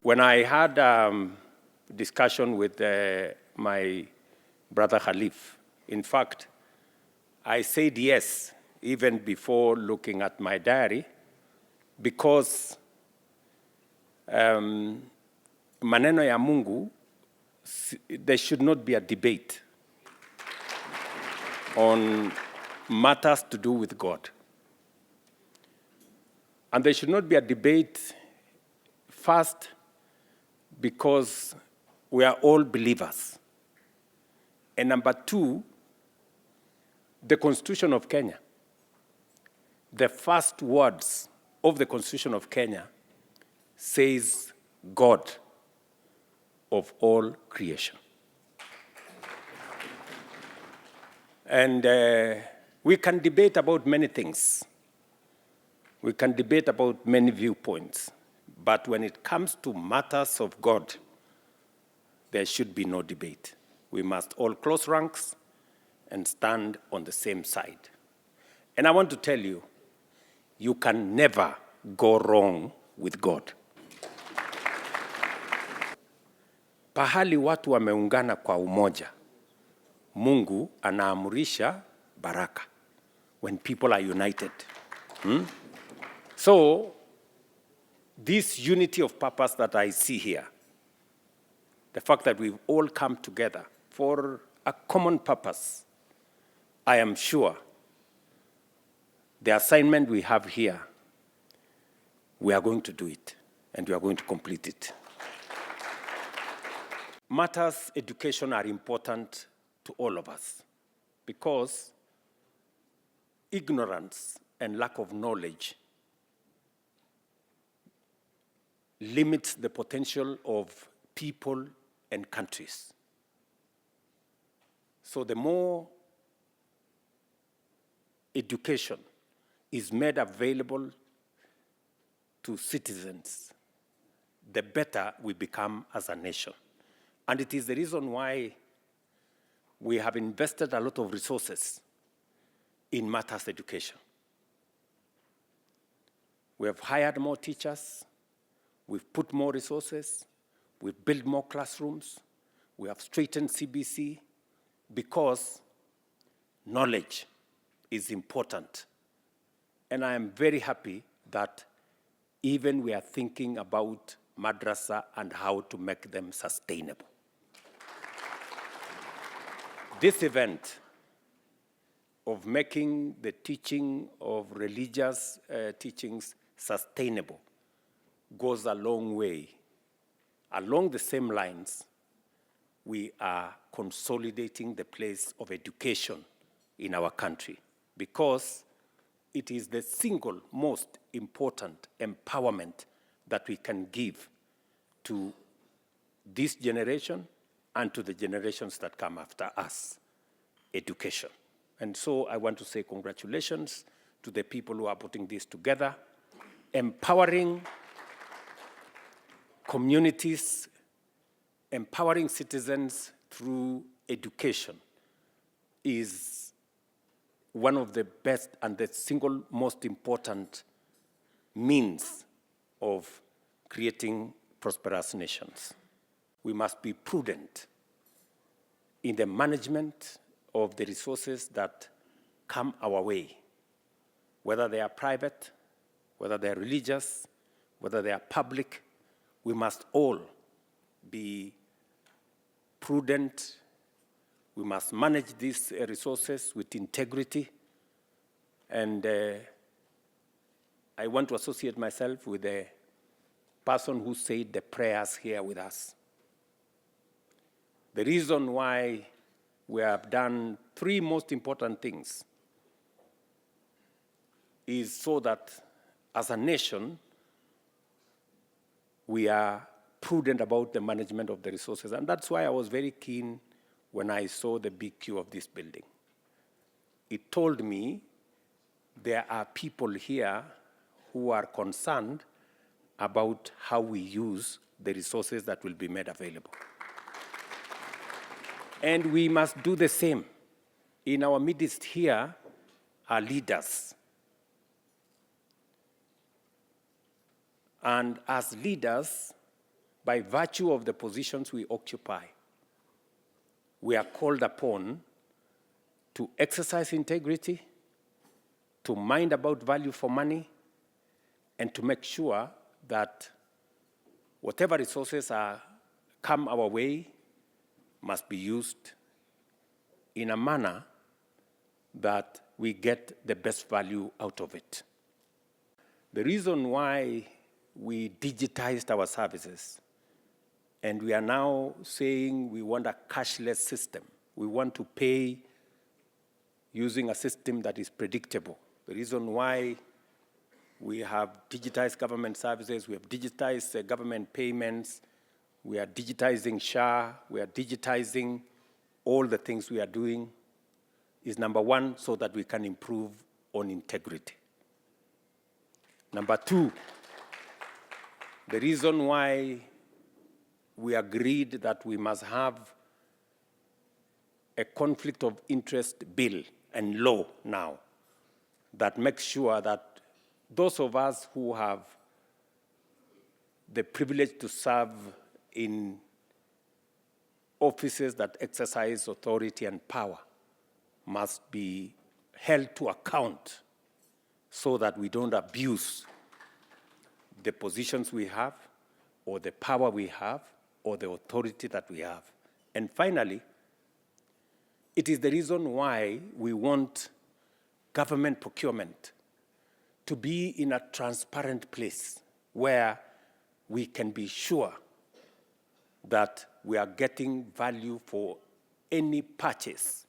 When I had discussion with my brother Khalif, in fact, I said yes, even before looking at my diary, because maneno ya Mungu, there should not be a debate on matters to do with God. And there should not be a debate, first, because we are all believers. And number two, the Constitution of Kenya, the first words of the Constitution of Kenya says God of all creation. And we can debate about many things. We can debate about many viewpoints. But when it comes to matters of God, there should be no debate. We must all close ranks and stand on the same side. And I want to tell you, you can never go wrong with God. Pahali watu wameungana kwa umoja, Mungu anaamurisha baraka when people are united. So, this unity of purpose that I see here, the fact that we've all come together for a common purpose, I am sure the assignment we have here, we are going to do it, and we are going to complete it. Matters education are important to all of us because ignorance and lack of knowledge limits the potential of people and countries. So the more education is made available to citizens, the better we become as a nation. And it is the reason why we have invested a lot of resources in matters education. We have hired more teachers, we've put more resources, we've built more classrooms, we have straightened CBC, because knowledge is important. And I am very happy that even we are thinking about madrasa and how to make them sustainable. This event of making the teaching of religious teachings sustainable goes a long way. Along the same lines, we are consolidating the place of education in our country because it is the single most important empowerment that we can give to this generation and to the generations that come after us, education. And so I want to say congratulations to the people who are putting this together. Empowering communities, empowering citizens through education is one of the best and the single most important means of creating prosperous nations. We must be prudent in the management of the resources that come our way, whether they are private, whether they are religious, whether they are public. We must all be prudent. We must manage these resources with integrity. And I want to associate myself with the person who said the prayers here with us. The reason why we have done three most important things is so that as a nation, we are prudent about the management of the resources. And that's why I was very keen when I saw the big queue of this building. It told me there are people here who are concerned about how we use the resources that will be made available. And we must do the same. In our midst here are leaders. And as leaders, by virtue of the positions we occupy, we are called upon to exercise integrity, to mind about value for money, and to make sure that whatever resources come our way must be used in a manner that we get the best value out of it. The reason why we digitized our services, and we are now saying we want a cashless system. We want to pay using a system that is predictable. The reason why we have digitized government services, we have digitized government payments, we are digitizing SHA, we are digitizing all the things we are doing is number one, so that we can improve on integrity. Number two, the reason why we agreed that we must have a conflict of interest bill and law now that makes sure that those of us who have the privilege to serve in offices that exercise authority and power must be held to account so that we don't abuse the positions we have or the power we have or the authority that we have. And finally, it is the reason why we want government procurement to be in a transparent place where we can be sure that we are getting value for any purchase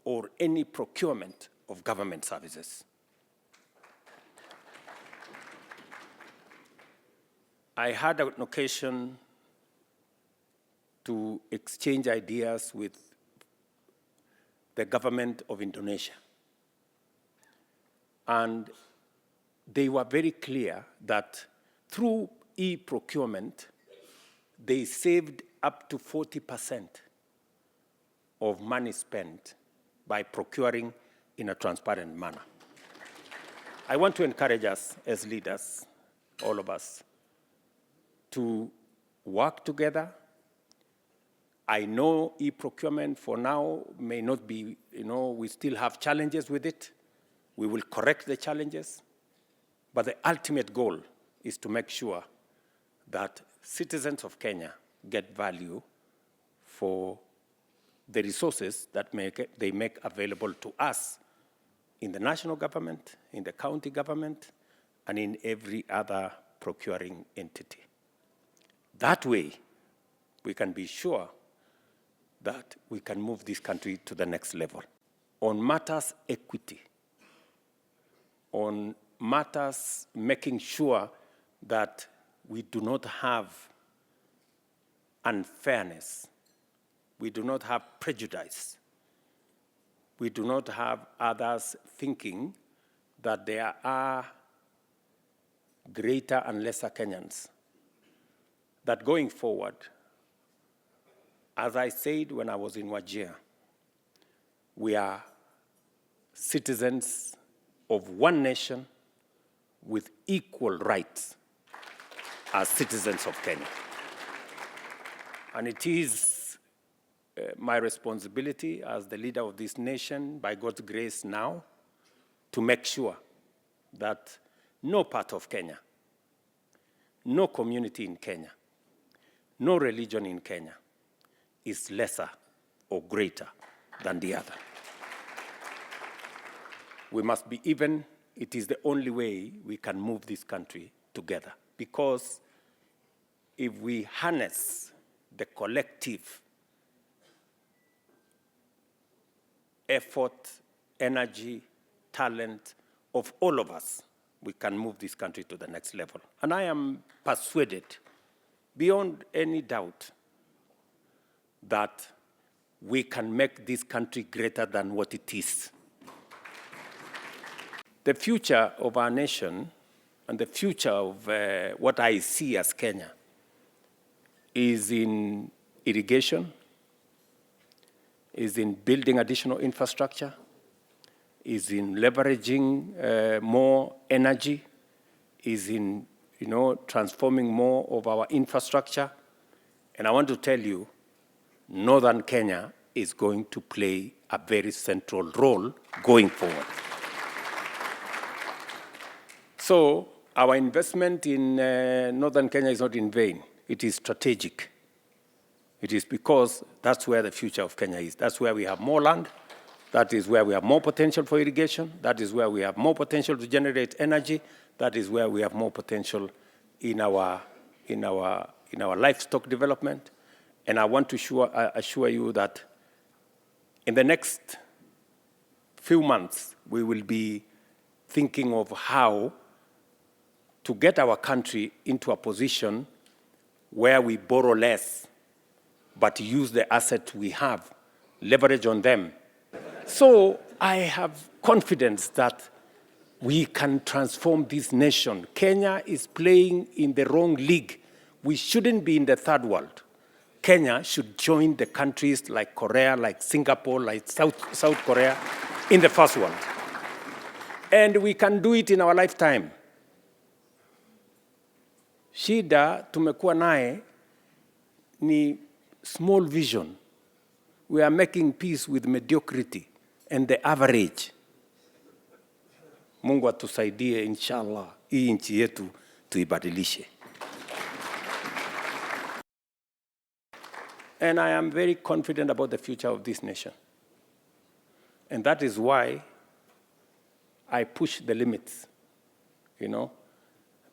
or any procurement of government services. I had an occasion to exchange ideas with the government of Indonesia. And they were very clear that through e-procurement, they saved up to 40% of money spent by procuring in a transparent manner. I want to encourage us as leaders, all of us, to work together. I know e-procurement for now may not be, we still have challenges with it. We will correct the challenges. But the ultimate goal is to make sure that citizens of Kenya get value for the resources that they make available to us in the national government, in the county government, and in every other procuring entity. That way, we can be sure that we can move this country to the next level. On matters equity, on matters making sure that we do not have unfairness, we do not have prejudice, we do not have others thinking that there are greater and lesser Kenyans. That going forward, as I said when I was in Wajir, we are citizens of one nation with equal rights as citizens of Kenya. And it is my responsibility as the leader of this nation, by God's grace now, to make sure that no part of Kenya, no community in Kenya, no religion in Kenya is lesser or greater than the other. We must be even. It is the only way we can move this country together. Because if we harness the collective effort, energy, talent of all of us, we can move this country to the next level. And I am persuaded beyond any doubt that we can make this country greater than what it is. The future of our nation and the future of what I see as Kenya is in irrigation, is in building additional infrastructure, is in leveraging more energy, is in transforming more of our infrastructure. And I want to tell you, Northern Kenya is going to play a very central role going forward. So our investment in Northern Kenya is not in vain. It is strategic. It is because that's where the future of Kenya is. That's where we have more land. That is where we have more potential for irrigation. That is where we have more potential to generate energy. That is where we have more potential in our livestock development. And I want to assure you that in the next few months, we will be thinking of how to get our country into a position where we borrow less, but use the assets we have, leverage on them. So I have confidence that we can transform this nation. Kenya is playing in the wrong league. We shouldn't be in the third world. Kenya should join the countries like Korea, like Singapore, like South Korea in the first world. And we can do it in our lifetime. Shida tumekuwa naye ni small vision. We are making peace with mediocrity and the average. Mungu atusaidie inshallah, hii nchi yetu tuibadilishe. And I am very confident about the future of this nation. And that is why I push the limits.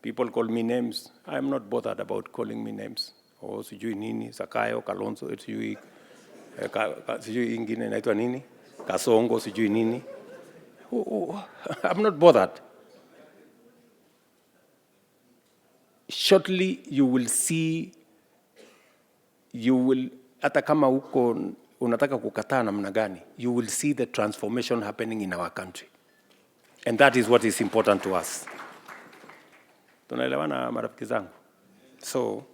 People call me names. I am not bothered about calling me names. Sijui nini, Sakayo, Kalonzo, sijui ingine naitwa nini, Kasongo, sijui nini. I'm not bothered. Shortly, you will see, hata kama uko unataka kukataa namna gani, you will see the transformation happening in our country. And that is what is important to us. Tunaelewana marafiki zangu? So,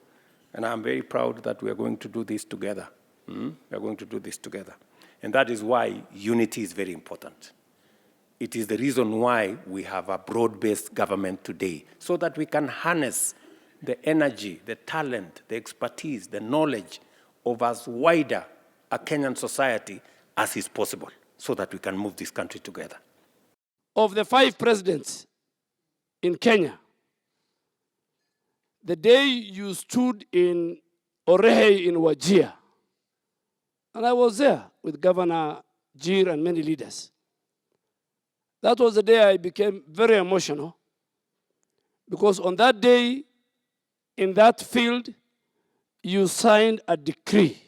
and I'm very proud that we are going to do this together. We are going to do this together. And that is why unity is very important. It is the reason why we have a broad-based government today, so that we can harness the energy, the talent, the expertise, the knowledge of as wider a Kenyan society as is possible, so that we can move this country together. Of the 5 presidents in Kenya, the day you stood in Orehe in Wajir, and I was there with Governor Jir and many leaders, that was the day I became very emotional, because on that day, in that field, you signed a decree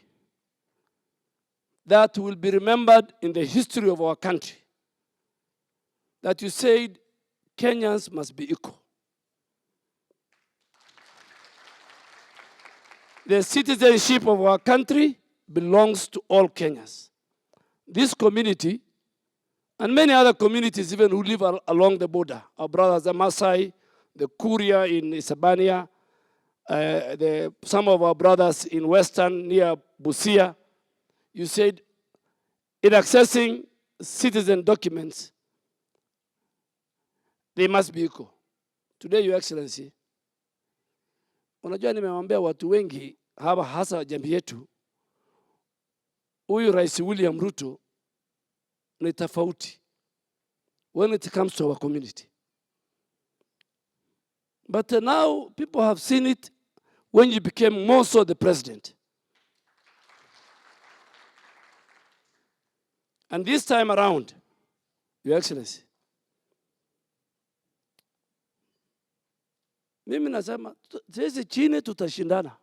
that will be remembered in the history of our country, that you said Kenyans must be equal. The citizenship of our country belongs to all Kenyans. This community, and many other communities even who live along the border, our brothers, the Maasai, the Kuria in Isabania, some of our brothers in Western near Busia, you said in accessing citizen documents, they must be equal. Today, Your Excellency, unajua nimewambia watu wengi hapa hasa jamii yetu, huyu Rais William Ruto ni tofauti when it comes to our community. But now people have seen it when you became more so the president. And this time around, Your Excellency, mimi nasema sisi chini tutashindana.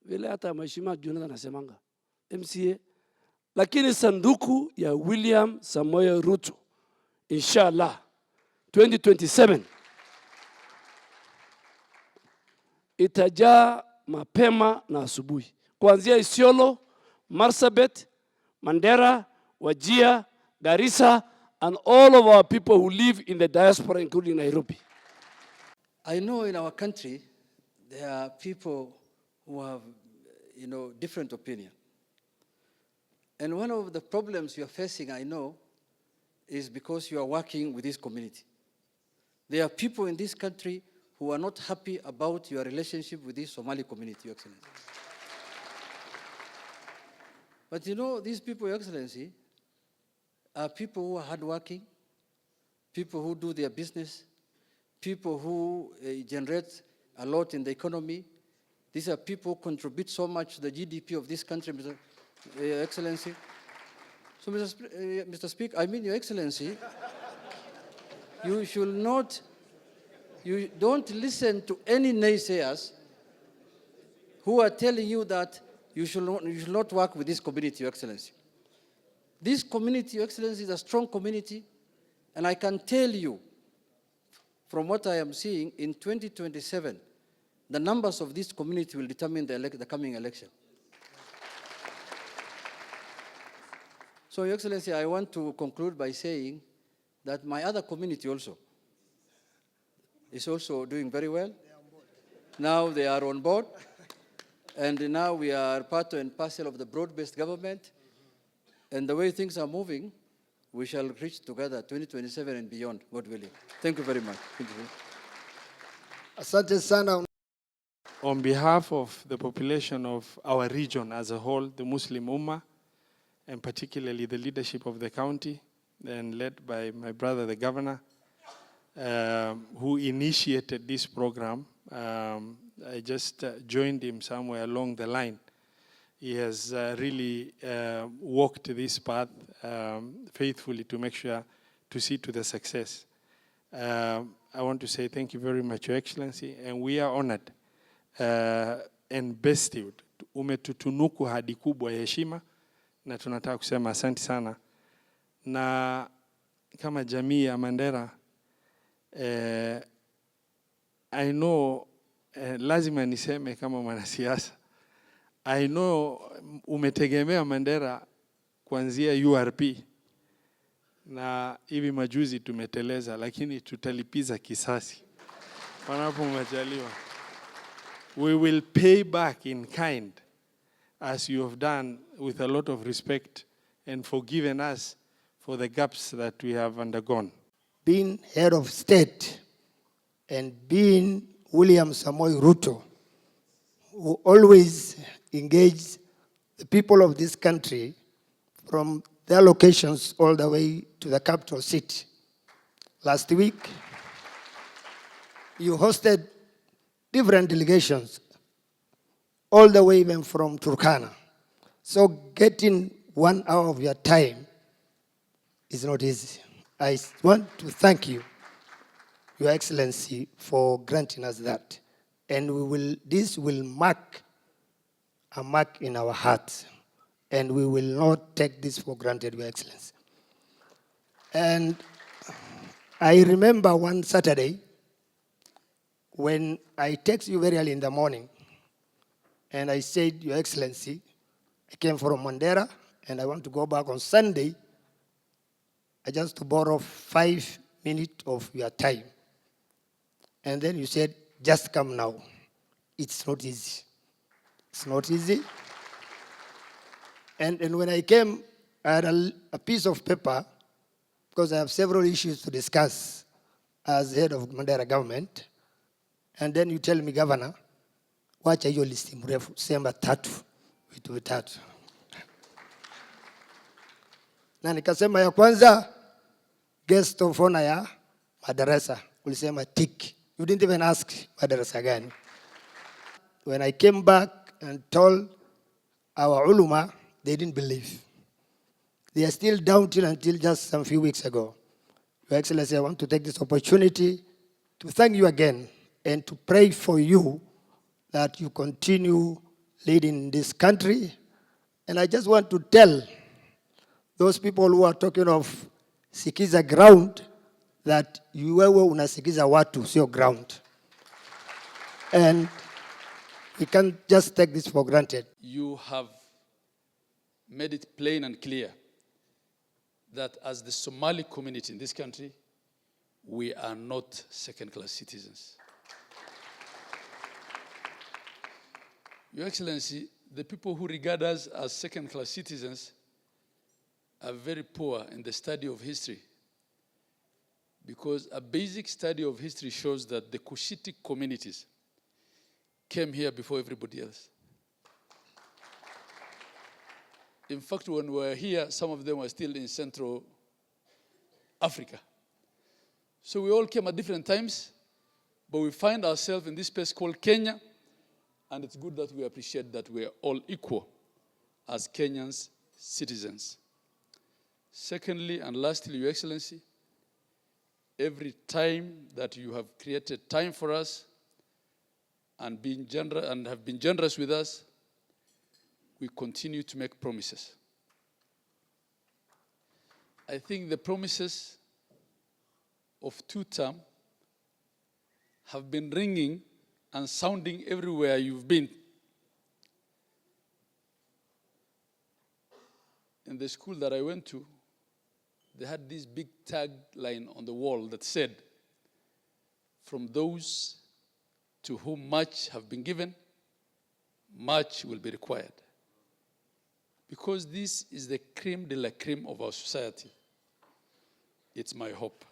Vile hata mheshimiwa Jonathan anasemanga MCA, lakini sanduku ya William Samoei Ruto inshallah 2027 itajaa mapema na asubuhi. Kuanzia Isiolo, Marsabit, Mandera, Wajir, Garissa, and all of our people who live in the diaspora, including Nairobi. I know in our country, there are people who have, different opinion. And one of the problems you are facing, I know, is because you are working with this community. There are people in this country who are not happy about your relationship with this Somali community, Your Excellency. But these people, Your Excellency, are people who are hardworking, people who do their business, people who generate a lot in the economy. These are people who contribute so much to the GDP of this country, Your Excellency. So, Mr. Speaker, Your Excellency, you don't listen to any naysayers who are telling you that you should not work with this community, Your Excellency. This community, Your Excellency, is a strong community, and I can tell you, from what I am seeing, in 2027, the numbers of this community will determine the coming election. So, Your Excellency, I want to conclude by saying that my other community also is also doing very well. Now they are on board, and now we are part and parcel of the broad-based government. And the way things are moving, we shall reach together 2027 and beyond, God willing. Thank you very much. Thank you. Asante sana. On behalf of the population of our region as a whole, the Muslim Ummah, and particularly the leadership of the county, and led by my brother, the governor, who initiated this program. I just joined him somewhere along the line. He has really walked this path faithfully to make sure to see to the success. I want to say thank you very much, Your Excellency, and we are honored and bestowed. Umetutunuku hadi kubwa ya heshima, na tunataka kusema asante sana. Na kama jamii ya Mandera, I know, lazima niseme kama mwanasiasa, I know umetegemea Mandera kuanzia URP, na hivi majuzi tumeteleza, lakini tutalipiza kisasi. Panapo majaliwa. We will pay back in kind, as you have done with a lot of respect and forgiven us for the gaps that we have undergone. Being head of state and being William Samoei Ruto, who always engage the people of this country from their locations all the way to the capital city. Last week, you hosted different delegations all the way even from Turkana. So getting 1 hour of your time is not easy. I want to thank you, Your Excellency, for granting us that. And this will mark a mark in our hearts. And we will not take this for granted, Your Excellency. And I remember one Saturday when I text you very early in the morning, and I said, Your Excellency, I came from Mandera, and I want to go back on Sunday. I just to borrow 5 minutes of your time. And then you said, just come now. It's not easy. It's not easy. And when I came, I had a piece of paper, because I have several issues to discuss as head of Mandera government. And then you tell me, Governor, wacha hiyo listi mrefu, sema 3, vitu vitatu. Na nikasema ya kwanza, guest of honor ya madarasa. Ulisema tick. You didn't even ask madarasa gani. When I came back and told our ulama, they didn't believe. They are still doubting until just some few weeks ago. Your Excellency, I want to take this opportunity to thank you again and to pray for you that you continue leading this country. And I just want to tell those people who are talking of sikiza ground that you wewe unasikiza watu, sio ground. And We can't just take this for granted. You have made it plain and clear that as the Somali community in this country, we are not second-class citizens. Your Excellency, the people who regard us as second-class citizens are very poor in the study of history, because a basic study of history shows that the Cushitic communities came here before everybody else. In fact, when we were here, some of them were still in Central Africa. So we all came at different times, but we find ourselves in this place called Kenya, and it's good that we appreciate that we are all equal as Kenyans citizens. Secondly, and lastly, Your Excellency, every time that you have created time for us and have been generous with us, we continue to make promises. I think the promises of two-term have been ringing and sounding everywhere you've been. In the school that I went to, they had this big tagline on the wall that said, "From those to whom much have been given, much will be required." Because this is the creme de la creme of our society. It's my hope,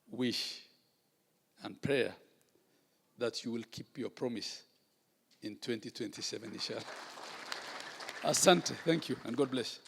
wish, and prayer that you will keep your promise in 2027, inshallah. Asante, thank you, and God bless.